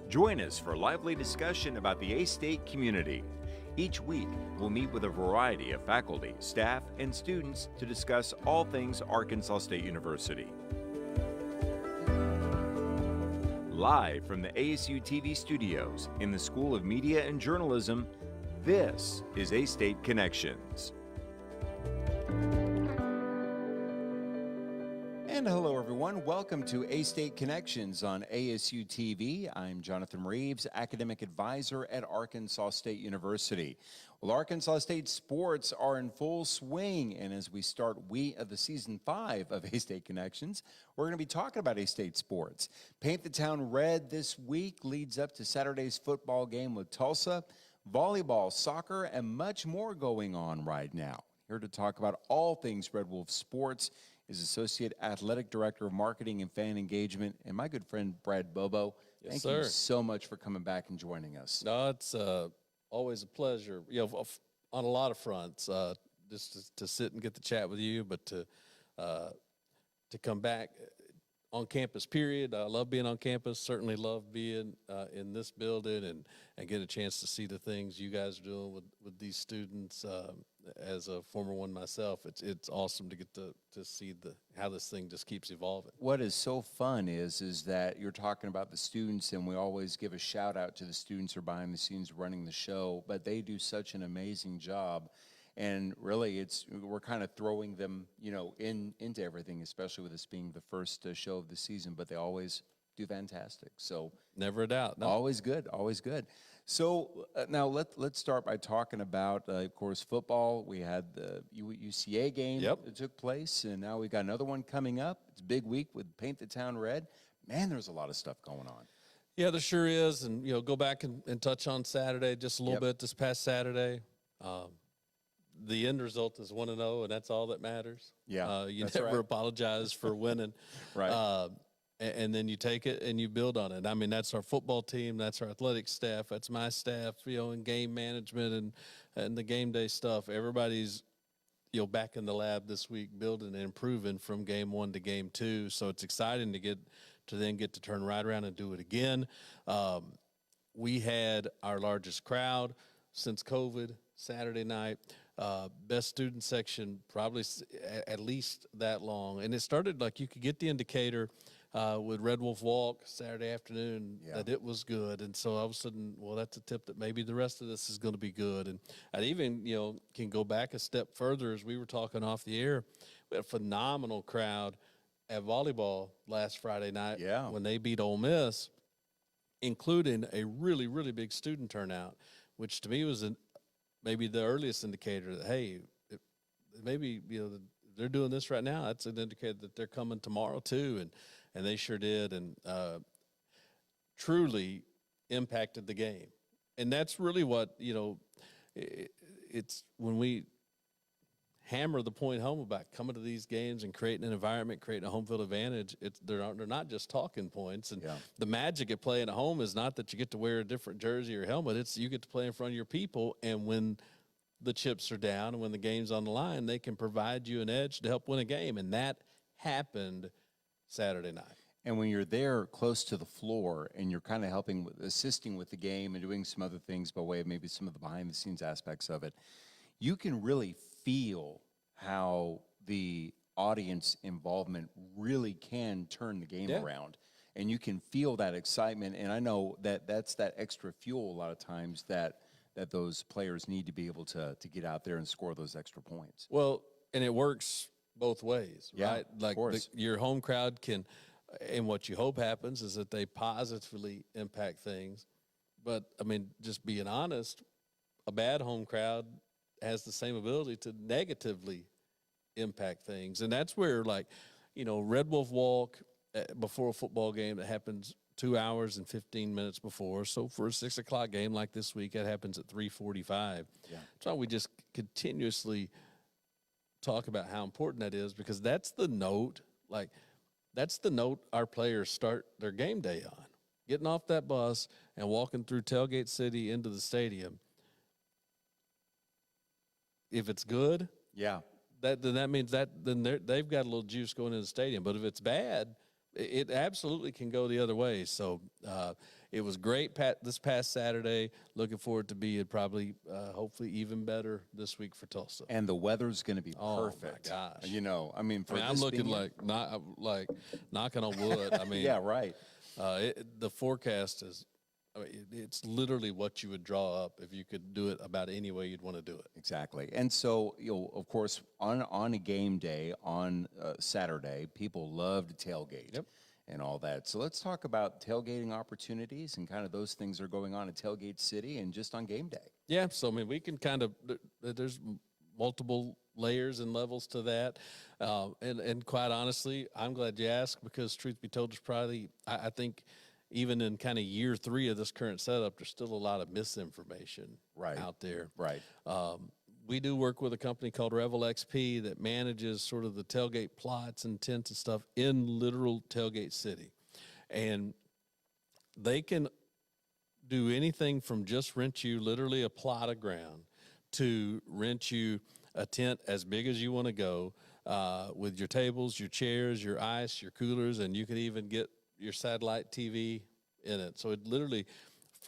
Join us for lively discussion about the A-State community. Each week, we'll meet with a variety of faculty, staff, and students to discuss all things Arkansas State University. Live from the ASU-TV studios in the School of Media and Journalism, this is A-State Connections. And hello, everyone. Welcome to A-State Connections on ASU-TV. I'm Jonathan Reeves, Academic Advisor at Arkansas State University. Well, Arkansas State sports are in full swing, and as we start the season 5 of A-State Connections, we're going to be talking about A-State sports. Paint the Town Red this week leads up to Saturday's football game with Tulsa, volleyball, soccer, and much more going on right now. Here to talk about all things Red Wolf sports is Associate Athletic Director of Marketing and Fan Engagement, and my good friend Brad Bobo. Yes, Thank sir. you so much for coming back and joining us. No, it's always a pleasure. You know, on a lot of fronts, just to sit and get to chat with you, but to come back on campus. Period. I love being on campus. Certainly love being in this building and get a chance to see the things you guys are doing with these students. As a former one myself, it's awesome to get to see how this thing just keeps evolving. What is so fun is that you're talking about the students, and we always give a shout out to the students who are behind the scenes running the show, but they do such an amazing job. And really, we're kind of throwing them, into everything, especially with this being the first show of the season. But they always do fantastic. So never a doubt. No. Always good, always good. So now let's start by talking about, of course, football. We had the UCA game that took place, and now we've got another one coming up. It's a big week with Paint the Town Red. Man, there's a lot of stuff going on. Yeah, there sure is. And go back and touch on Saturday just a little bit. This past Saturday. The end result is 1-0, and that's all that matters. Yeah, you never apologize for winning. Right. And then you take it and you build on it. I mean, that's our football team, that's our athletic staff, that's my staff, in game management and the game day stuff. Everybody's, back in the lab this week building and improving from game 1 to game 2. So it's exciting to get to turn right around and do it again. We had our largest crowd since COVID Saturday night. Best student section probably at least that long. And it started like you could get the indicator with Red Wolf Walk Saturday afternoon that it was good. And so all of a sudden, well, that's a tip that maybe the rest of this is going to be good. And I even, can go back a step further as we were talking off the air. We had a phenomenal crowd at volleyball last Friday night when they beat Ole Miss, including a really, really big student turnout, which to me was maybe the earliest indicator that, hey, maybe, they're doing this right now. That's an indicator that they're coming tomorrow too. And they sure did, and truly impacted the game. And that's really what, it's when we hammer the point home about coming to these games and creating an environment, creating a home field advantage, they're not just talking points. And the magic of playing at home is not that you get to wear a different jersey or helmet. It's you get to play in front of your people, and when the chips are down and when the game's on the line, they can provide you an edge to help win a game. And that happened Saturday night. And when you're there close to the floor and you're kind of assisting with the game and doing some other things by way of maybe some of the behind-the-scenes aspects of it, you can really feel how the audience involvement really can turn the game around. And you can feel that excitement. And I know that's that extra fuel a lot of times that those players need to be able to get out there and score those extra points. Well, and it works both ways, right? Like your home crowd can, and what you hope happens is that they positively impact things. But, I mean, just being honest, a bad home crowd has the same ability to negatively impact things. And that's where, Red Wolf Walk before a football game that happens 2 hours and 15 minutes before. So for a 6 o'clock game like this week, that happens at 3:45. That's why we just continuously talk about how important that is, because that's the note, our players start their game day on. Getting off that bus and walking through Tailgate City into the stadium. If it's good, then that means then they've got a little juice going in the stadium. But if it's bad, it absolutely can go the other way. So it was great this past Saturday. Looking forward to being probably, hopefully, even better this week for Tulsa. And the weather's going to be perfect. Oh my gosh! You know, I mean, I'm looking like knocking on wood. I mean, yeah, right. The forecast is. I mean, it's literally what you would draw up if you could do it about any way you'd want to do it. Exactly. And so, of course, on a game day on Saturday, people love to tailgate. Yep. And all that. So let's talk about tailgating opportunities and kind of those things that are going on at Tailgate City and just on game day. Yeah, so I mean, we can kind of there's multiple layers and levels to that, and quite honestly, I'm glad you asked because truth be told, there's probably I think even in kind of year 3 of this current setup, there's still a lot of misinformation out there. Right. We do work with a company called Revel XP that manages sort of the tailgate plots and tents and stuff in literal Tailgate City. And they can do anything from just rent you literally a plot of ground to rent you a tent as big as you want to go with your tables, your chairs, your ice, your coolers, and you could even get your satellite TV in it. So it literally,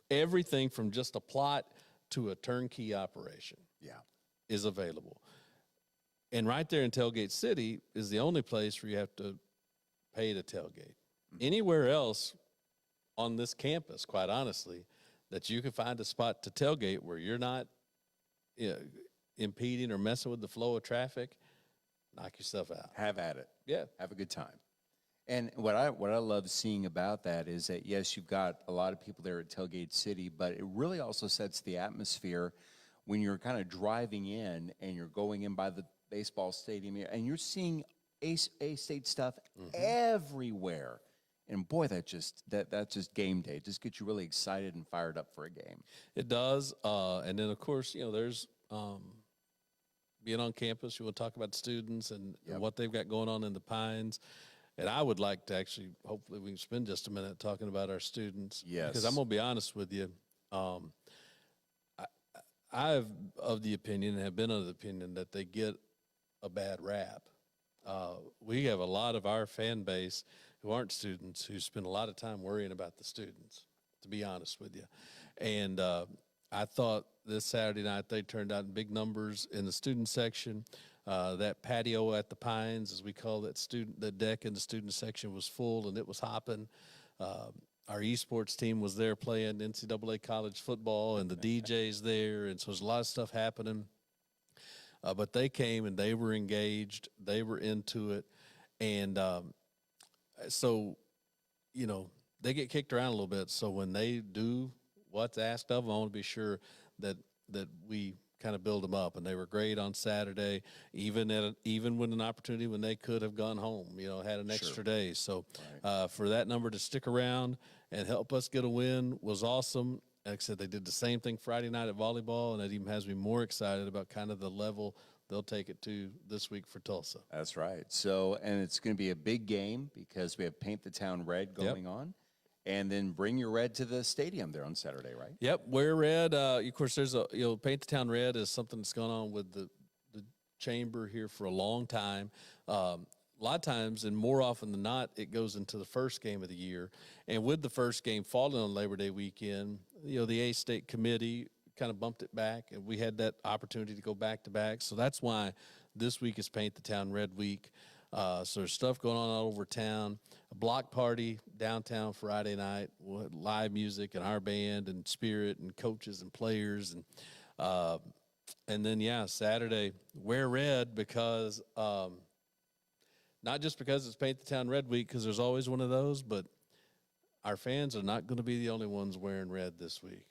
everything from just a plot to a turnkey operation. Yeah. Is available. And right there in Tailgate City is the only place where you have to pay to tailgate. Anywhere else on this campus, quite honestly, that you can find a spot to tailgate where you're not impeding or messing with the flow of traffic, knock yourself out. Have at it. Yeah. Have a good time. And what I love seeing about that is that, yes, you've got a lot of people there at Tailgate City, but it really also sets the atmosphere when you're kind of driving in and you're going in by the baseball stadium and you're seeing A-State stuff everywhere. And boy, that's just game day. It just gets you really excited and fired up for a game. It does. And then, of course, there's being on campus, you want to talk about students and what they've got going on in the Pines. And I would like to actually, hopefully we can spend just a minute talking about our students. Yes. Because I'm going to be honest with you. I've of the opinion and have been of the opinion that they get a bad rap. We have a lot of our fan base who aren't students who spend a lot of time worrying about the students, to be honest with you. And I thought this Saturday night they turned out in big numbers in the student section. That patio at the Pines, as we call that, the deck in the student section was full and it was hopping. Our esports team was there playing NCAA college football, and the DJ's there, and so there's a lot of stuff happening. But they came and they were engaged, they were into it, and so they get kicked around a little bit. So when they do what's asked of them, I want to be sure that we kind of build them up, and they were great on Saturday, even with an opportunity when they could have gone home, had an extra day. So for that number to stick around and help us get a win was awesome. Like I said, they did the same thing Friday night at volleyball, and it even has me more excited about kind of the level they'll take it to this week for Tulsa. That's right. So, and it's going to be a big game because we have Paint the Town Red going on. And then bring your red to the stadium there on Saturday, right? Yep, wear red. Of course, there's Paint the Town Red is something that's gone on with the chamber here for a long time. A lot of times, and more often than not, it goes into the first game of the year. And with the first game falling on Labor Day weekend, the A-State committee kind of bumped it back, and we had that opportunity to go back-to-back. So that's why this week is Paint the Town Red week. So there's stuff going on all over town. A block party downtown Friday night with live music and our band and Spirit and coaches and players. And then, Saturday, wear red because not just because it's Paint the Town Red week, because there's always one of those, but our fans are not going to be the only ones wearing red this week.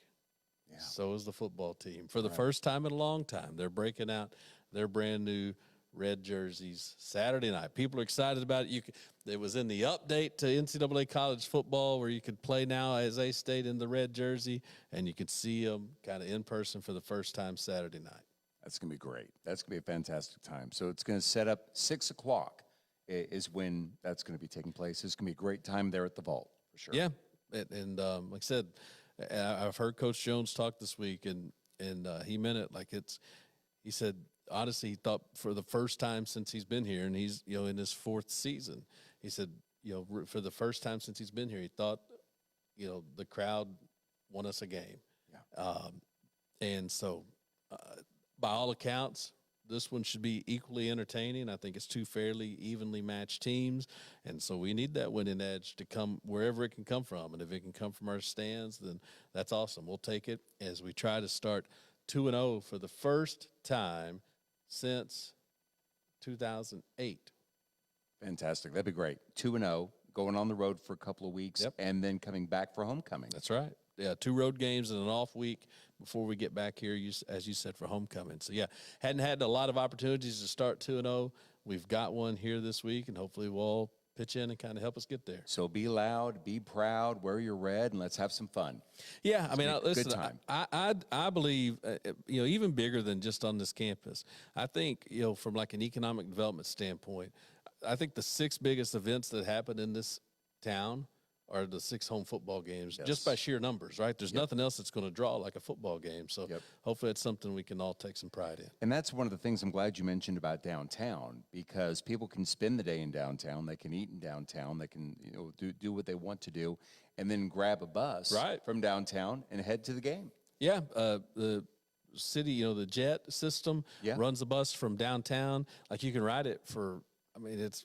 Yeah. So is the football team. For the first time in a long time, they're breaking out their brand new red jerseys Saturday night. People are excited about it. It was in the update to NCAA college football where you could play now as A-State in the red jersey, and you could see them kind of in person for the first time Saturday night. That's going to be great. That's going to be a fantastic time. So it's going to set up 6 o'clock is when that's going to be taking place. It's going to be a great time there at the Vault, for sure. Yeah, and like I said, I've heard Coach Jones talk this week, and he meant it. He said, honestly, he thought for the first time since he's been here, and he's in his 4th season, he said for the first time since he's been here, he thought, the crowd won us a game. Yeah. And so, by all accounts, this one should be equally entertaining. I think it's two fairly evenly matched teams, and so we need that winning edge to come wherever it can come from. And if it can come from our stands, then that's awesome. We'll take it as we try to start 2-0 for the first time since 2008. Fantastic. That'd be great. 2-0, going on the road for a couple of weeks, and then coming back for homecoming. That's right. Yeah, 2 road games and an off week before we get back here, as you said, for homecoming. So, yeah, hadn't had a lot of opportunities to start 2-0. We've got one here this week, and hopefully we'll all pitch in and kind of help us get there. So be loud, be proud, wear your red, and let's have some fun. Yeah, I mean, listen, good time. I believe, even bigger than just on this campus. I think, from like an economic development standpoint, I think the 6 biggest events that happen in this town are the 6 home football games, just by sheer numbers, right? There's nothing else that's going to draw like a football game. So hopefully it's something we can all take some pride in. And that's one of the things I'm glad you mentioned about downtown, because people can spend the day in downtown, they can eat in downtown, they can do what they want to do, and then grab a bus from downtown and head to the game. Yeah, the city, the JET system runs a bus from downtown. Like you can ride it for, it's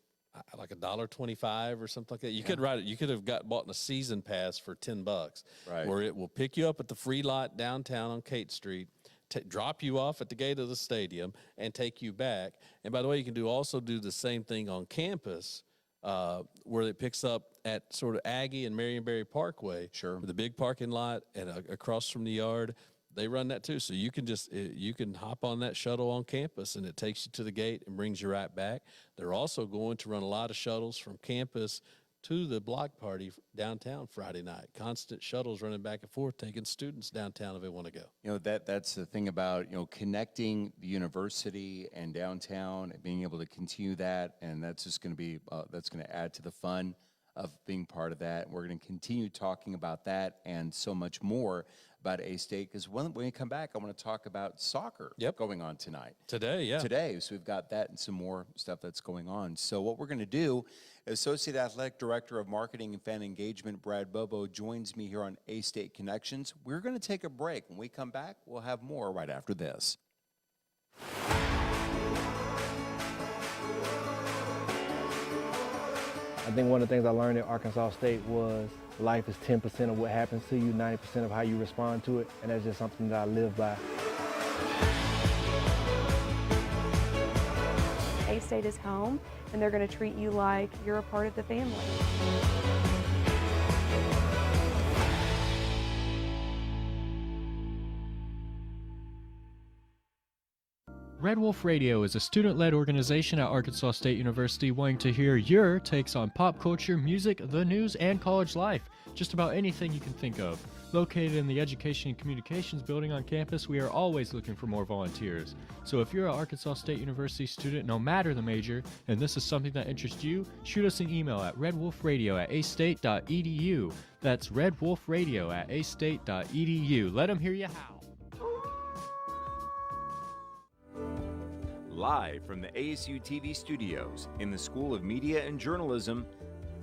like $1.25 or something like that. You could ride it. You could have bought a season pass for $10, where it will pick you up at the free lot downtown on Kate Street, drop you off at the gate of the stadium, and take you back. And by the way, you can also do the same thing on campus, where it picks up at sort of Aggie and Marionberry Parkway, with a big parking lot and across from the yard. They run that too. So you can hop on that shuttle on campus, and it takes you to the gate and brings you right back. They're also going to run a lot of shuttles from campus to the block party downtown Friday night. Constant shuttles running back and forth, taking students downtown if they want to go. That's the thing about, connecting the university and downtown and being able to continue that. And that's just going to be, that's going to add to the fun of being part of that. We're going to continue talking about that and so much more about A-State, because when we come back, I want to talk about soccer going on tonight. Today, so we've got that and some more stuff that's going on. So what we're going to do, Associate Athletic Director of Marketing and Fan Engagement, Brad Bobo, joins me here on A-State Connections. We're going to take a break. When we come back, we'll have more right after this. I think one of the things I learned at Arkansas State was life is 10% of what happens to you, 90% of how you respond to it, and that's just something that I live by. A-State is home, and they're going to treat you like you're a part of the family. Red Wolf Radio is a student-led organization at Arkansas State University wanting to hear your takes on pop culture, music, the news, and college life. Just about anything you can think of. Located in the Education and Communications building on campus, we are always looking for more volunteers. So if you're an Arkansas State University student, no matter the major, and this is something that interests you, shoot us an email at redwolfradio@astate.edu. That's redwolfradio@astate.edu. Let them hear you how. Live from the ASU-TV studios in the School of Media and Journalism,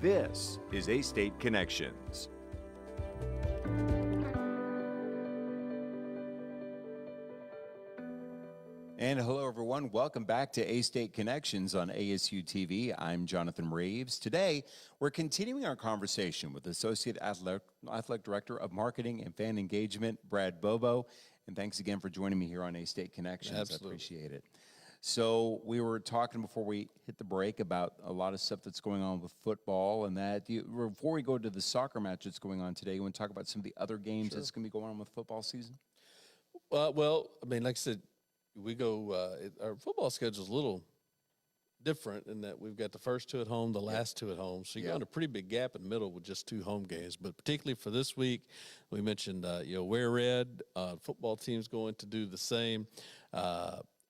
this is A-State Connections. And hello, everyone. Welcome back to A-State Connections on ASU-TV. I'm Jonathan Reeves. Today, we're continuing our conversation with Associate Athletic Director of Marketing and Fan Engagement, Brad Bobo. And thanks again for joining me here on A-State Connections. Absolutely. I appreciate it. So we were talking before we hit the break about a lot of stuff that's going on with football and that. Before we go to the soccer match that's going on today, you want to talk about some of the other games that's going to be going on with football season? Well, like I said, we go, our football schedule is a little different in that we've got the first 2 at home, the last 2 at home. So you got a pretty big gap in the middle with just 2 home games. But particularly for this week, we mentioned, wear red. Football team's going to do the same.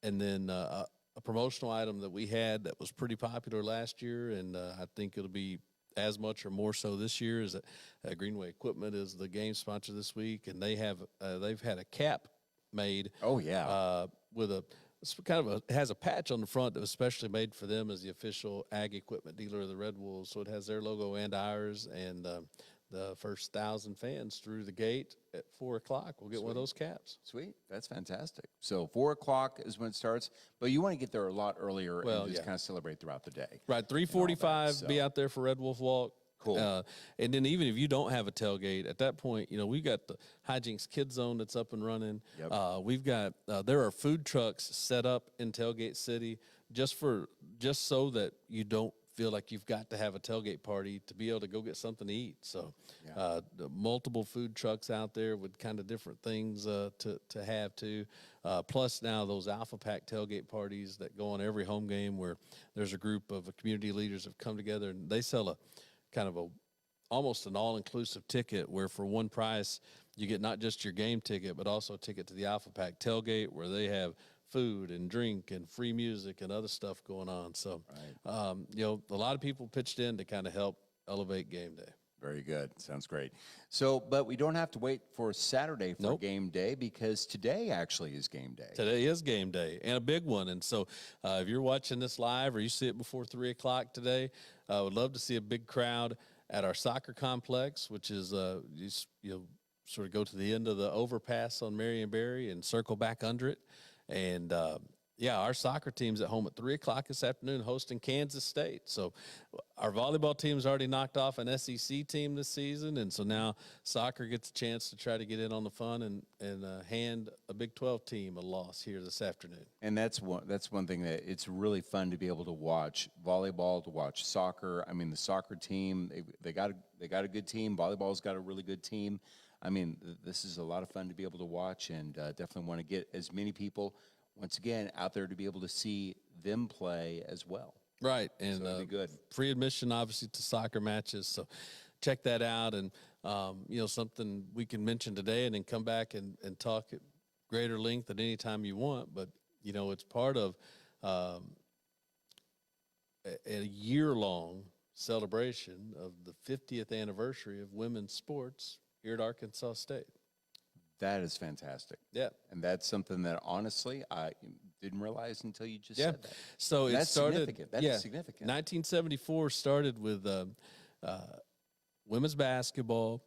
And then a promotional item that we had that was pretty popular last year, and I think it'll be as much or more so this year, is that Greenway Equipment is the game sponsor this week, and they've had a cap made. Oh, yeah. With a it's kind of it has a patch on the front that was specially made for them as the official ag equipment dealer of the Red Wolves. So it has their logo and ours, and the first 1,000 fans through the gate at 4 o'clock will get one of those caps. Sweet. That's fantastic. So 4 o'clock is when it starts, but you want to get there a lot earlier and just kind of celebrate throughout the day. Right, 3:45, be out there for Red Wolf Walk. Cool. And then even if you don't have a tailgate, at that point, we've got the Hijinks Kids Zone that's up and running. Yep. We've got there are food trucks set up in Tailgate City just so that you don't feel like you've got to have a tailgate party to be able to go get something to eat. So the multiple food trucks out there with kind of different things to have too. Plus now those Alpha Pack tailgate parties that go on every home game where there's a group of community leaders have come together and they sell a kind of almost an all-inclusive ticket where for one price you get not just your game ticket but also a ticket to the Alpha Pack tailgate where they have food and drink and free music and other stuff going on. So, a lot of people pitched in to kind of help elevate game day. Very good. Sounds great. So, but we don't have to wait for Saturday for game day because today actually is game day. Today is game day and a big one. And so if you're watching this live or you see it before 3 o'clock today, I would love to see a big crowd at our soccer complex, which is, you sort of go to the end of the overpass on Marion Berry and circle back under it. And, our soccer team's at home at 3 o'clock this afternoon hosting Kansas State. So our volleyball team's already knocked off an SEC team this season, and so now soccer gets a chance to try to get in on the fun and hand a Big 12 team a loss here this afternoon. And that's one thing that it's really fun to be able to watch volleyball, to watch soccer. I mean, the soccer team, they got a good team. Volleyball's got a really good team. I mean, this is a lot of fun to be able to watch, and definitely want to get as many people, once again, out there to be able to see them play as well. Right, and so it'd be good. Free admission, obviously, to soccer matches. So check that out, and something we can mention today, and then come back and talk at greater length at any time you want. But it's part of a year-long celebration of the 50th anniversary of women's sports here at Arkansas State. That is fantastic. Yeah. And that's something that, honestly, I didn't realize until you just said that. So that's it started. Significant. That is significant. 1974 started with women's basketball,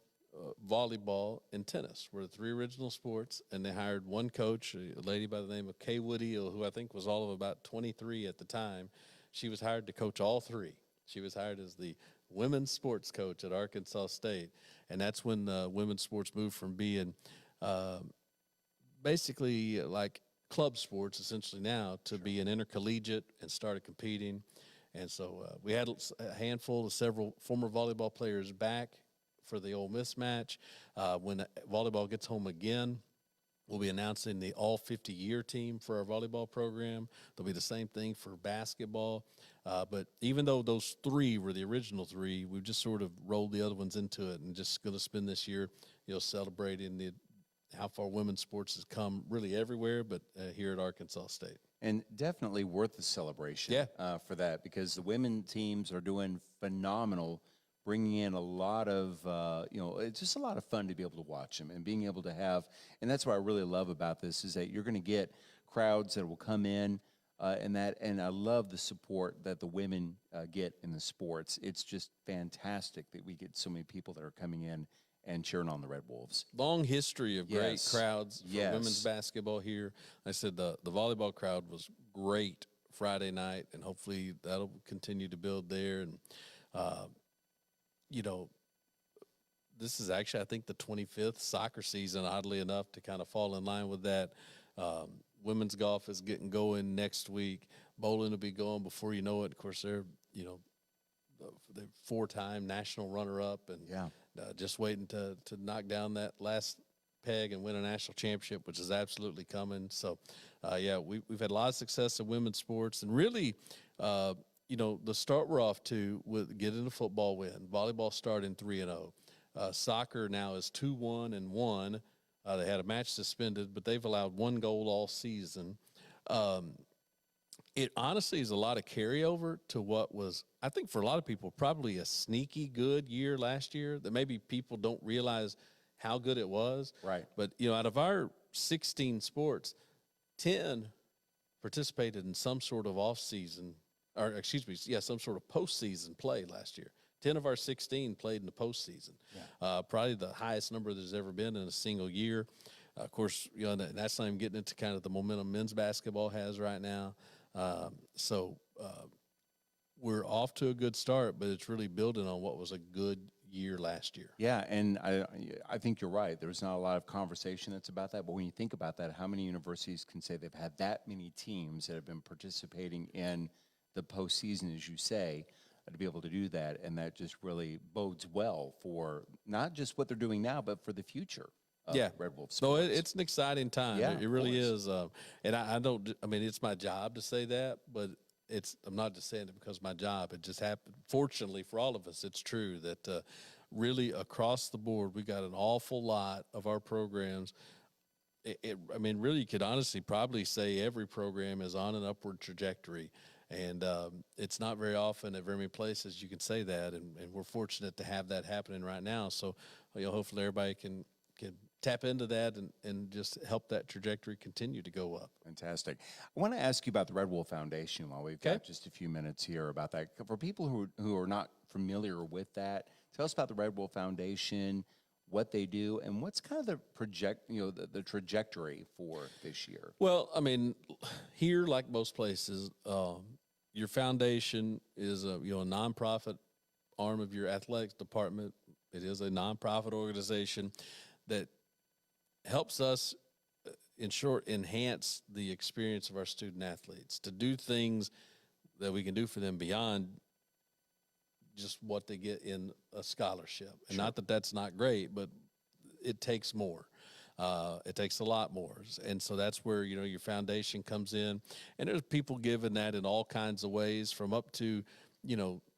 volleyball, and tennis were the three original sports, and they hired one coach, a lady by the name of Kay Woody, who I think was all of about 23 at the time. She was hired to coach all three. She was hired as the women's sports coach at Arkansas State, and that's when women's sports moved from being basically like club sports essentially now to be an intercollegiate and started competing. And so we had a handful of several former volleyball players back for the Ole Miss match. When volleyball gets home again, we'll be announcing the all 50-year team for our volleyball program. There'll be the same thing for basketball. But even though those three were the original three, we've just sort of rolled the other ones into it and just going to spend this year, celebrating how far women's sports has come really everywhere, but here at Arkansas State. And definitely worth the celebration for that, because the women teams are doing phenomenal, bringing in a lot of, it's just a lot of fun to be able to watch them and being able to have, and that's what I really love about this, is that you're going to get crowds that will come in and I love the support that the women get in the sports. It's just fantastic that we get so many people that are coming in and cheering on the Red Wolves. Long history of great crowds for women's basketball here. I said the volleyball crowd was great Friday night, and hopefully that'll continue to build there. And, this is actually, I think, the 25th soccer season, oddly enough, to kind of fall in line with that. Women's golf is getting going next week. Bowling will be going before you know it. Of course, they're 4-time national runner-up, and just waiting to knock down that last peg and win a national championship, which is absolutely coming. So, we've had a lot of success in women's sports, and really, the start we're off to with getting a football win. Volleyball starting 3-0. Soccer now is 2-1-1. They had a match suspended, but they've allowed one goal all season. It honestly is a lot of carryover to what was, I think for a lot of people, probably a sneaky good year last year that maybe people don't realize how good it was. Right. But, out of our 16 sports, 10 participated in some sort of off-season, or excuse me, some sort of postseason play last year. 10 of our 16 played in the postseason. Probably the highest number there's ever been in a single year. Of course, that's not even getting into kind of the momentum men's basketball has right now. We're off to a good start, but it's really building on what was a good year last year. Yeah, and I think you're right. There's not a lot of conversation that's about that, but when you think about that, how many universities can say they've had that many teams that have been participating in the postseason, as you say, to be able to do that, and that just really bodes well for not just what they're doing now, but for the future of Red Wolf So sports. it's an exciting time. Yeah, it really is. And I don't, I mean, it's my job to say that, but I'm not just saying it because of my job. It just happened. Fortunately for all of us, it's true that really across the board, we got an awful lot of our programs. I mean, really, you could honestly probably say every program is on an upward trajectory. And it's not very often at very many places you can say that. And we're fortunate to have that happening right now. So, hopefully everybody can tap into that and just help that trajectory continue to go up. Fantastic. I want to ask you about the Red Wolf Foundation while we've got just a few minutes here about that. For people who are not familiar with that, tell us about the Red Wolf Foundation, what they do, and what's kind of the trajectory for this year. Well, I mean, here, like most places, your foundation is a nonprofit arm of your athletics department. It is a nonprofit organization that helps us, in short, enhance the experience of our student athletes, to do things that we can do for them beyond just what they get in a scholarship. And not that that's not great, but it takes more. It takes a lot more. And so that's where, your foundation comes in. And there's people giving that in all kinds of ways, from up to,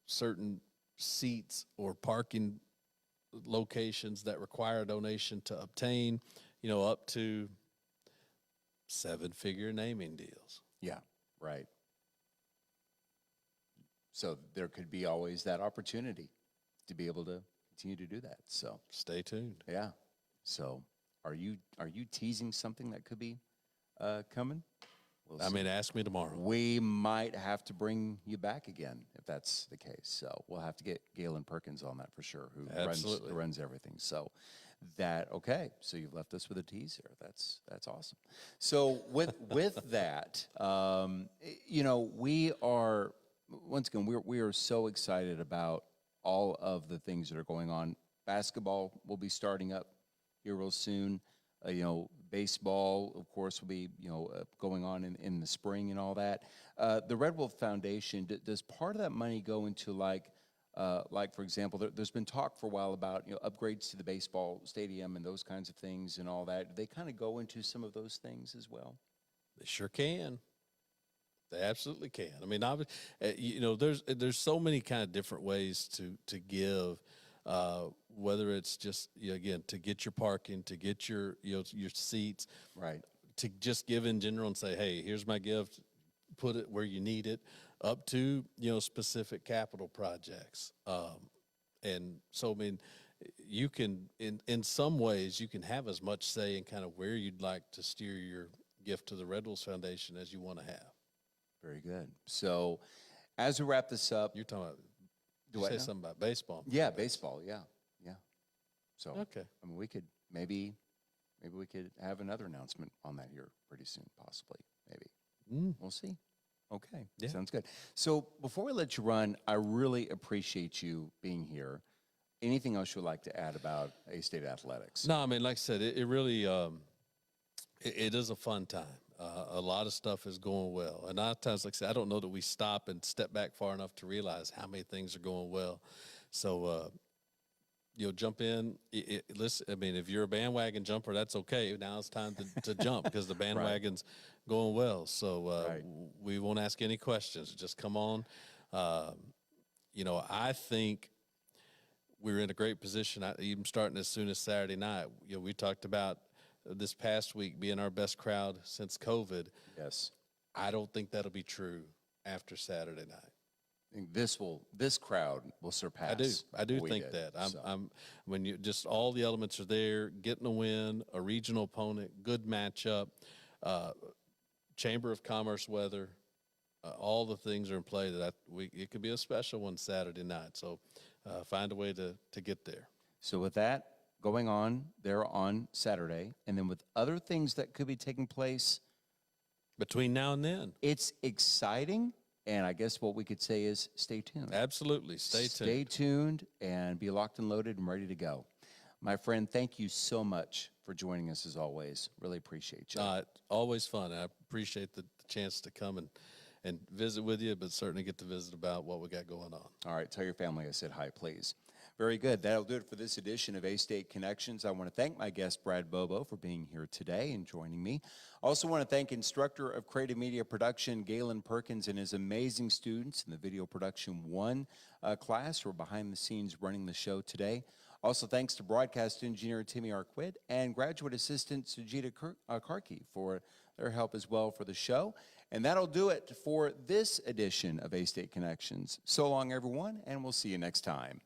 certain seats or parking locations that require a donation to obtain, up to 7-figure naming deals. Yeah, right. So there could be always that opportunity to be able to continue to do that. So stay tuned. Yeah. So are you teasing something that could be coming? We'll see. Ask me tomorrow. We might have to bring you back again if that's the case. So we'll have to get Galen Perkins on that for sure, who runs everything. So okay. So you've left us with a tease here. That's awesome. So with that, we are, once again, we are so excited about all of the things that are going on. Basketball will be starting up here real soon. Baseball, of course, will be going on in the spring and all that. The Red Wolf Foundation, does part of that money go into like for example, there's been talk for a while about upgrades to the baseball stadium and those kinds of things and all that. Do they kind of go into some of those things as well? They sure can. They absolutely can. There's so many kind of different ways to give. Whether it's just, again, to get your parking, to get your seats, right, to just give in general and say, hey, here's my gift, put it where you need it, up to, specific capital projects. And so, you can, in some ways, you can have as much say in kind of where you'd like to steer your gift to the Red Wolves Foundation as you want to have. Very good. So as we wrap this up. You're talking about, you say something about baseball. Yeah, baseball, yeah. So, okay. We could maybe we could have another announcement on that here pretty soon, possibly, maybe. We'll see. Okay, sounds good. So before we let you run, I really appreciate you being here. Anything else you'd like to add about A-State athletics? No, like I said, it really, it is a fun time. A lot of stuff is going well. And a lot of times, like I said, I don't know that we stop and step back far enough to realize how many things are going well. So, jump in. Listen, if you're a bandwagon jumper, that's okay. Now it's time to jump because the bandwagon's going well. So we won't ask any questions. Just come on. I think we're in a great position, even starting as soon as Saturday night. We talked about this past week being our best crowd since COVID. Yes. I don't think that'll be true after Saturday night. I think this crowd will surpass. I do think that. When you just all the elements are there, getting a win, a regional opponent, good matchup, Chamber of Commerce weather, all the things are in play that it could be a special one Saturday night. So find a way to get there. So with that going on there on Saturday, and then with other things that could be taking place Between now and then. it's exciting. And I guess what we could say is stay tuned. Absolutely. Stay tuned. Stay tuned and be locked and loaded and ready to go. My friend, thank you so much for joining us as always. Really appreciate you. Always fun. I appreciate the chance to come and visit with you, but certainly get to visit about what we got going on. All right, tell your family I said hi, please. Very good. That'll do it for this edition of A-State Connections. I want to thank my guest, Brad Bobo, for being here today and joining me. I also want to thank Instructor of Creative Media Production, Galen Perkins, and his amazing students in the Video Production 1 class who are behind the scenes running the show today. Also, thanks to Broadcast Engineer Timmy Arquette and Graduate Assistant Sujita Karki for their help as well for the show. And that'll do it for this edition of A-State Connections. So long, everyone, and we'll see you next time.